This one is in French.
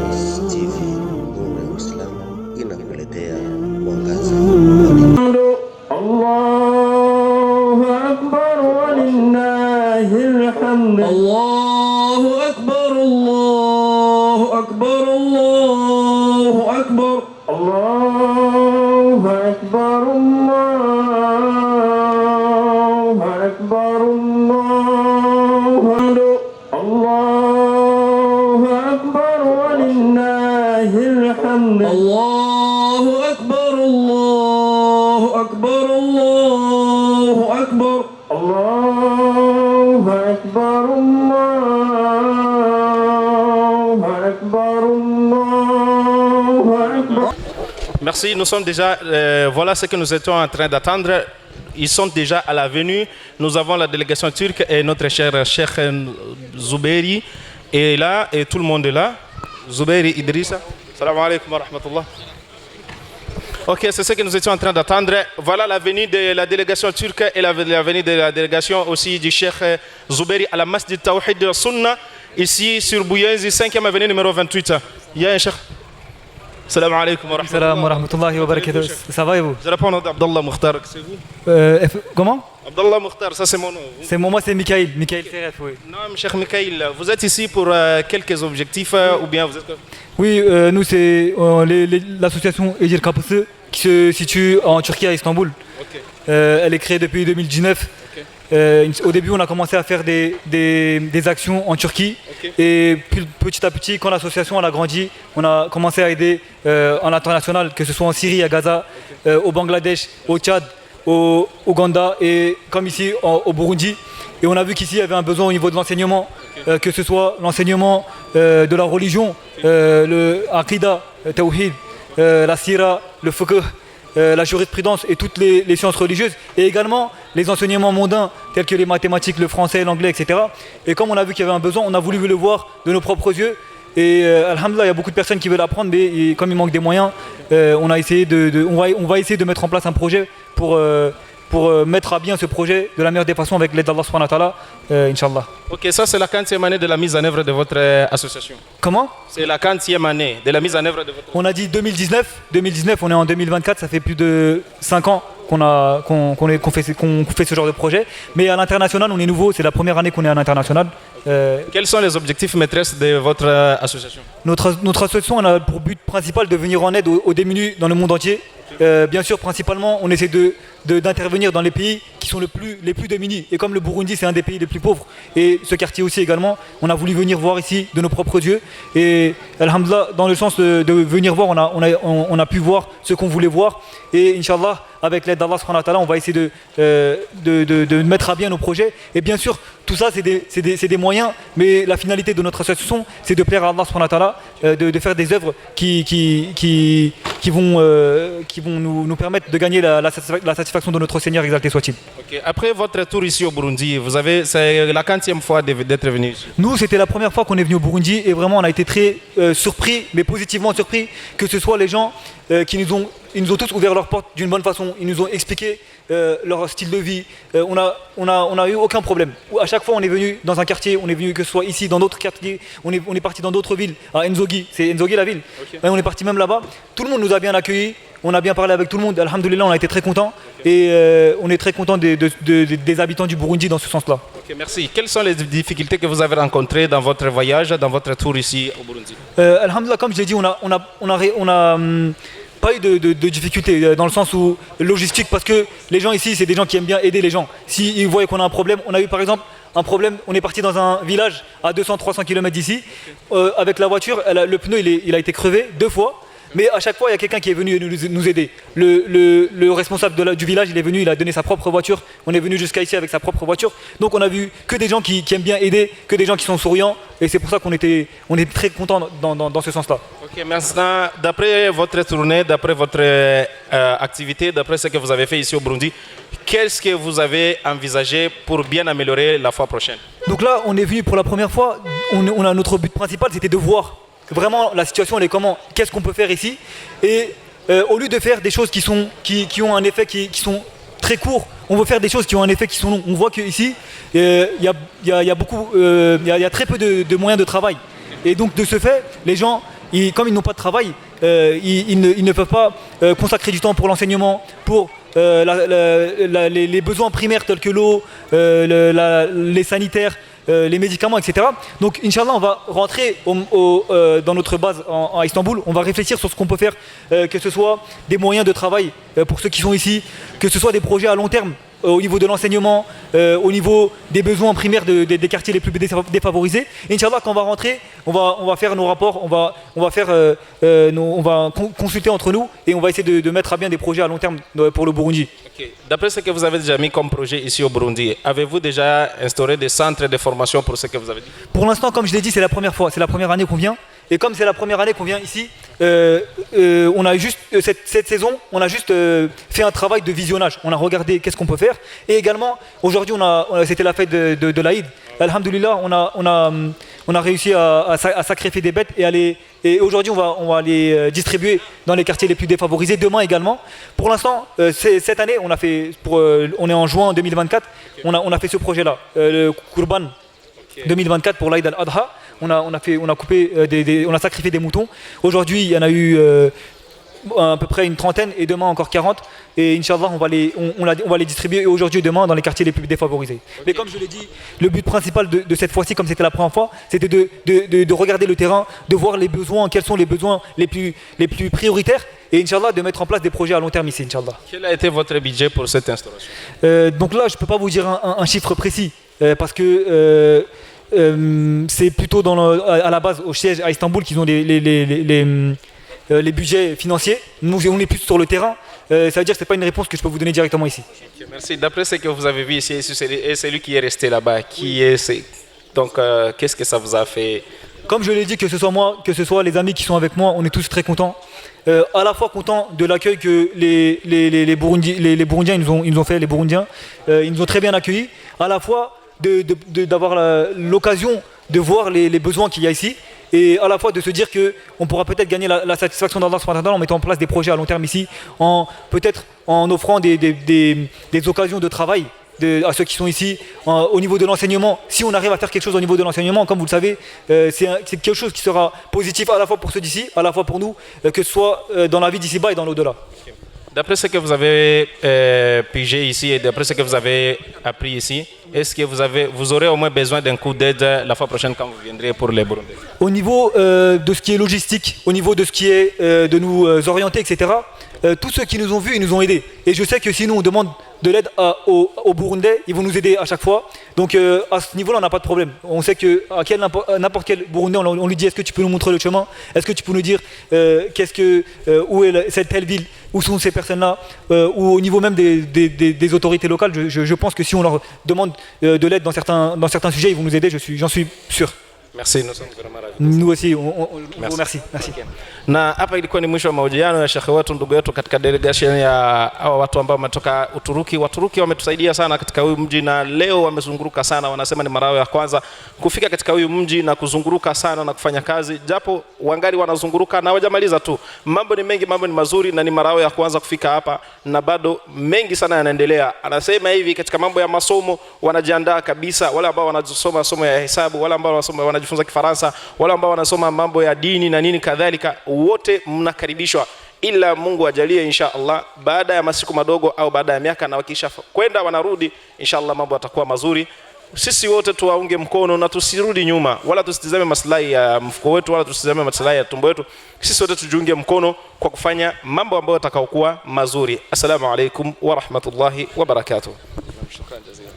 Wise TV, nuru ya Uislamu inakuletea mwangaza. Allahu akbar walillahil hamd. Allahu akbar, Allahu akbar, Allahu akbar. Allahu akbar, Allahu akbar, Allahu akbar. Allahu akbar walillahil hamd. Allahu akbar, Allahu akbar, Allahu akbar. Allahu akbar, Allahu akbar, Allahu akbar. Merci, nous sommes déjà, voilà ce que nous étions en train d'attendre. Ils sont déjà à la venue. Nous avons la délégation turque et notre cher Cheikh Zoubeiri est là et tout le monde est là. Zoubeiri Idrissa. Salam alaikum wa rahmatullah. Ok, c'est ce que nous étions en train d'attendre. Voilà la venue de la délégation turque et la venue de la délégation aussi du Cheikh Zoubeiri à la Masjid Tawhid de Sunna, ici sur Bouyenzi, 5e avenue numéro 28. Il y a un Cheikh. Salam alaikum wa rahmatullah. Salam wa rahmatullahi wa barakatuh. Ça va et vous? Je réponds au nom d'Abdallah Mukhtar, c'est vous? Comment? Abdallah Mukhtar, ça c'est mon nom. C'est moi, c'est Mikaïl. Mikaïl Teref, oui. Non, Cheikh Mikaïl, vous êtes ici pour quelques objectifs ou bien vous êtes... Oui, nous c'est l'association Edir Kapısı qui se situe en Turquie à Istanbul. Ok. Elle est créée depuis 2019. Ok. Au début, on a commencé à faire des actions en Turquie. Ok. Et puis, petit à petit, quand l'association a grandi, on a commencé à aider en international, que ce soit en Syrie, à Gaza, au Bangladesh, au Tchad, au Ouganda et comme ici au Burundi. Et on a vu qu'ici il y avait un besoin au niveau de l'enseignement, que ce soit l'enseignement de la religion, le Aqidah, Tawhid, la Sira, le Fiqh, la jurisprudence et toutes les sciences religieuses, et également les enseignements mondains tels que les mathématiques, le français, l'anglais, etc. Et comme on a vu qu'il y avait un besoin, on a voulu le voir de nos propres yeux. Et alhamdoulilah, il y a beaucoup de personnes qui veulent apprendre, mais comme il manque des moyens, on va essayer de mettre en place un projet pour mettre à bien ce projet de la meilleure des façons avec l'aide d'Allah subhanahu wa ta'ala, Inch'Allah. Ok, ça c'est la 40e année de la mise en œuvre de votre association. Comment? C'est la 40e année de la mise en œuvre de votre... On a dit 2019, on est en 2024, ça fait plus de 5 ans qu'on fait ce genre de projet. Mais à l'international, on est nouveau, c'est la première année qu'on est à l'international. Quels sont les objectifs maîtresses de votre association? Notre association a pour but principal de venir en aide aux démunis dans le monde entier. Bien sûr, principalement, on essaie d'intervenir dans les pays qui sont les plus démunis. Et comme le Burundi, c'est un des pays les plus pauvres, et ce quartier aussi également, on a voulu venir voir ici de nos propres yeux. Et alhamdoulilah, dans le sens de venir voir, on a pu voir ce qu'on voulait voir. Et Inch'Allah, avec l'aide d'Allah subhanahu wa ta'ala, on va essayer de mettre à bien nos projets. Et bien sûr, tout ça, c'est des moyens, mais la finalité de notre association, c'est de plaire à Allah subhanahu wa ta'ala, de faire des œuvres qui vont nous permettre de gagner la satisfaction de notre Seigneur, exalté soit-il. Okay. Après votre tour ici au Burundi, c'est la 40e fois d'être venu ici. Nous, c'était la première fois qu'on est venu au Burundi et vraiment on a été très surpris, mais positivement surpris, que ce soit les gens qui nous ont tous ouvert leurs portes d'une bonne façon. Ils nous ont expliqué leur style de vie. On a eu aucun problème. À chaque fois, on est venu dans un quartier, on est venu que ce soit ici, dans d'autres quartiers, on est parti dans d'autres villes. À Nzogui, c'est Nzogui la ville. Okay. On est parti même là-bas. Tout le monde nous a bien accueillis. On a bien parlé avec tout le monde. Alhamdoulilah, on a été très contents. Et on est très contents des habitants du Burundi dans ce sens-là. Okay, merci. Quelles sont les difficultés que vous avez rencontrées dans votre voyage, dans votre tour ici au Burundi? Alhamdoulilah, comme je l'ai dit, on a pas eu de difficultés dans le sens où logistique, parce que les gens ici, c'est des gens qui aiment bien aider les gens. S'ils voient qu'on a un problème, on a eu par exemple un problème, on est parti dans un village à 200-300 km d'ici, avec la voiture, le pneu il a été crevé 2 fois. Mais à chaque fois, il y a quelqu'un qui est venu nous aider. Le responsable du village, il est venu, il a donné sa propre voiture. On est venu jusqu'à ici avec sa propre voiture. Donc on a vu que des gens qui aiment bien aider, que des gens qui sont souriants. Et c'est pour ça qu'on est très contents dans ce sens-là. Ok, maintenant, d'après votre tournée, d'après votre activité, d'après ce que vous avez fait ici au Burundi, qu'est-ce que vous avez envisagé pour bien améliorer la fois prochaine? Donc là, on est venu pour la première fois. Notre but principal, c'était de voir vraiment la situation, elle est comment, qu'est-ce qu'on peut faire ici. Et au lieu de faire des choses qui ont un effet qui sont très courts, on veut faire des choses qui ont un effet qui sont longs. On voit qu'ici, il y a très peu de moyens de travail. Et donc de ce fait, les gens, comme ils n'ont pas de travail, ils ne peuvent pas consacrer du temps pour l'enseignement, pour les besoins primaires tels que l'eau, les sanitaires, les médicaments, etc. Donc, Inch'Allah, on va rentrer dans notre base à Istanbul. On va réfléchir sur ce qu'on peut faire, que ce soit des moyens de travail pour ceux qui sont ici, que ce soit des projets à long terme au niveau de l'enseignement, au niveau des besoins primaires des quartiers les plus défavorisés. Et Inch'Allah, quand on va rentrer, on va faire nos rapports, on va consulter entre nous et on va essayer de mettre à bien des projets à long terme pour le Burundi. Okay. D'après ce que vous avez déjà mis comme projet ici au Burundi, avez-vous déjà instauré des centres de formation pour ce que vous avez dit? Pour l'instant, comme je l'ai dit, c'est la première fois, c'est la première année qu'on vient. Et comme c'est la première année qu'on vient ici, on a juste cette saison, on a juste fait un travail de visionnage. On a regardé qu'est-ce qu'on peut faire. Et également, aujourd'hui, c'était la fête de l'Aïd. Alhamdulillah, on a réussi à sacrifier des bêtes et aujourd'hui, on va les distribuer dans les quartiers les plus défavorisés. Demain également. Pour l'instant, cette année, on est en juin 2024. On a fait ce projet-là, le Kurban 2024 pour l'Aïd al-Adha. On a sacrifié des moutons. Aujourd'hui, il y en a eu à peu près une trentaine et demain encore 40. Et Inch'Allah, on va les distribuer aujourd'hui et demain dans les quartiers les plus défavorisés. Okay. Mais comme je l'ai dit, le but principal de cette fois-ci, comme c'était la première fois, c'était de regarder le terrain, de voir les besoins, quels sont les besoins les plus prioritaires. Et Inch'Allah, de mettre en place des projets à long terme ici, Inch'Allah. Quel a été votre budget pour cette installation? Donc là, je ne peux pas vous dire un chiffre précis parce que c'est plutôt à la base au siège à Istanbul qu'ils ont les budgets financiers. Nous on est plus sur le terrain, ça veut dire que ce n'est pas une réponse que je peux vous donner directement ici. Okay, merci. D'après ce que vous avez vu ici, c'est lui qui est resté là-bas, donc qu'est-ce que ça vous a fait? Comme je l'ai dit, que ce soit moi, que ce soit les amis qui sont avec moi, on est tous très contents. À la fois contents de l'accueil que les Burundiens ils nous ont fait, les Burundiens, ils nous ont très bien accueillis, à la fois d'avoir l'occasion de voir les besoins qu'il y a ici et à la fois de se dire qu'on pourra peut-être gagner la satisfaction d'Allah en mettant en place des projets à long terme ici, peut-être en offrant des occasions de travail à ceux qui sont ici, au niveau de l'enseignement. Si on arrive à faire quelque chose au niveau de l'enseignement, comme vous le savez, c'est quelque chose qui sera positif à la fois pour ceux d'ici, à la fois pour nous, que ce soit dans la vie d'ici-bas et dans l'au-delà. D'après ce que vous avez pigé ici et d'après ce que vous avez appris ici, est-ce que vous aurez au moins besoin d'un coup d'aide la fois prochaine quand vous viendrez pour les Burundais? Au niveau de ce qui est logistique, au niveau de ce qui est de nous orienter, etc., tous ceux qui nous ont vus, ils nous ont aidés. Et je sais que si nous on demande de l'aide aux Burundais, ils vont nous aider à chaque fois. Donc à ce niveau-là, on n'a pas de problème. On sait que n'importe quel Burundais, on lui dit est-ce que tu peux nous montrer le chemin? Est-ce que tu peux nous dire où est cette telle ville? Où sont ces personnes-là? Ou au niveau même des autorités locales, je pense que si on leur demande de l'aide dans certains sujets, ils vont nous aider, j'en suis sûr. Merci, nous sommes vraiment ravis. Nous aussi, on vous remercie. Merci. Na hapa ilikuwa ni mwisho wa mahojiano ya shekhe wetu ndugu yetu katika delegation ya hawa watu ambao wametoka Uturuki. Waturuki wametusaidia sana katika huyu mji na leo wamezunguruka sana, wanasema ni mara yao ya kwanza kufika katika huyu mji na kuzunguruka sana na kufanya kazi, japo wangali wanazunguruka na hawajamaliza tu. Mambo ni mengi, mambo ni mazuri na ni mara yao ya kwanza kufika hapa na bado mengi sana yanaendelea. Anasema hivi katika mambo ya masomo wanajiandaa kabisa, wale ambao wanasoma masomo ya hesabu, wale ambao wanajifunza Kifaransa, wale ambao wanasoma mambo ya dini na nini kadhalika, wote mnakaribishwa, ila Mungu ajalie insha Allah baada ya masiku madogo au baada ya miaka na wakisha kwenda wanarudi, insha Allah mambo yatakuwa mazuri. Sisi wote tuwaunge mkono na tusirudi nyuma, wala tusitizame maslahi ya mfuko wetu, wala tusitizame maslahi ya tumbo wetu. Sisi wote tujiunge mkono kwa kufanya mambo ambayo yatakayokuwa mazuri. Assalamu alaikum wa rahmatullahi wa barakatuh. Shukran jazilan.